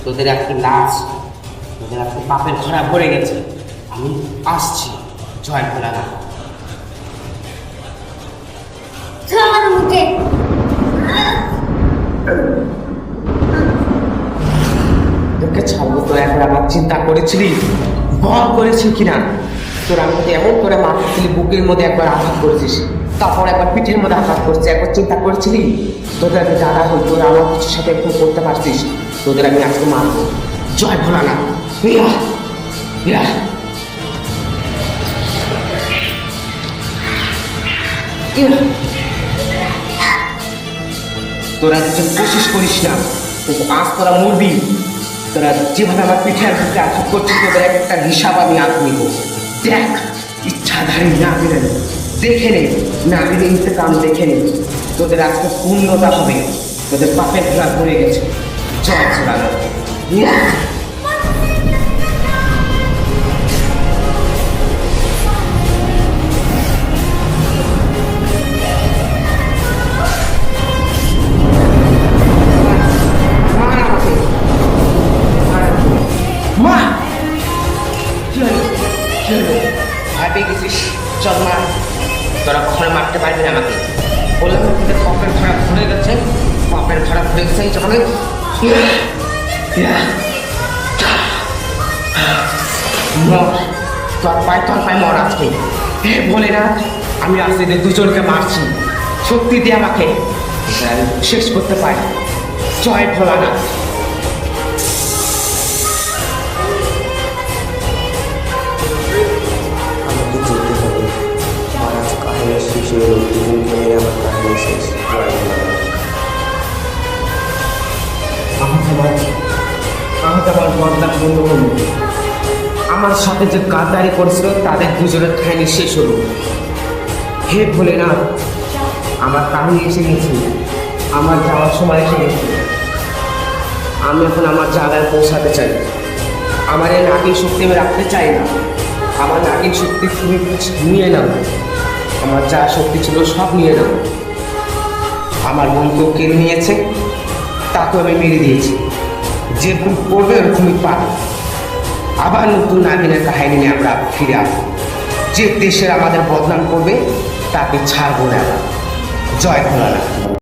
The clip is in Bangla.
তোদের একটি লাশ, তোদের একটি পাপের ঘোড়া পড়ে গেছে। আমি আসছি, জয় ভোলানাথ। ছাড় আমাকে। তোকে ছাড়বো তো একবার আমার চিন্তা করেছিলি, ভয় করেছি কিনা? তোর আমি এমন করে মারতেছিলি, বুকের মধ্যে একবার আঘাত করেছিস, তারপর একবার পিঠের মধ্যে আঘাত করছিস, একবার চিন্তা করেছিলি তোদের আমি দাদা হই, তোরা আমার কিছুর সাথে একটু করতে পারছিস? তোদের আমি আজকে মারবো। জয় ভোলানাথ। ইয়া ইয়া ইয়া। তোরা কিছু কোশিস করিস না, কিন্তু আজ তোরা মরবি। তোরা যেভাবে আমার পিঠে বুকে আঘাত করছিস, তোদের একটা হিসাব আমি আজ নিব। দেখ, ইচ্ছাধারী না গেলেন দেখে নে, না গেলে ইন্তকাম দেখে নে। তোদের আজকে পূর্ণতা হবে, তোদের পাপের ঘোড়া ধরে গেছে। জয় ভোলানাথ। ইয়া। মা, কি হলো? কি হলো? ভয় পেয়ে গেছিস? চল মা, তোরা কখনো মারতে পারবি না আমাকে। বললাম না তোদের পাপের ঘোড়া ঘুরে গেছে, পাপের ঘোড়া ঘুরে গেছে। যখন তোর পায় মর আজকে। হে বলে না, আমি আজকে এদের দুজনকে মারছি, শক্তি দিয়ে আমাকে শেষ করতে পারি। জয় ভোলানাথ। আমাকে যেতে হবে। মহারাজ কাহিনী শেষ হয়ে গেল, দুজনকে মেরে আমার কাহিনী শেষ। জয় ভোলানাথ। আমার বদলা বন্ধ হলো। আমার সাথে যে গাদ্দারি করেছিল তাদের দুজনের কাহিনী শেষ হলো। হে ভোলেনাথ, আমার কাহিনী এসে গেছে, আমার যাওয়ার সময় এসে গেছে। আমি এখন আমার জায়গায় পৌঁছাতে চাই। আমার এই নাকির শক্তি আমি রাখতে চাই না। আমার নাকির শক্তি তুমি নিয়ে নাও, আমার যা শক্তি ছিল সব নিয়ে নাও। আমার বোনকে কেড়ে নিয়েছে, তাকেও আমি মেরে দিয়েছি। যে ভুল করবে ওরকমই পাবে। আবার নতুন নাগিনের কাহিনী নিয়ে আমরা ফিরে আসবো। যে দেশের আমাদের বদনাম করবে তাকে ছাড়বো না। জয় ভোলানাথ।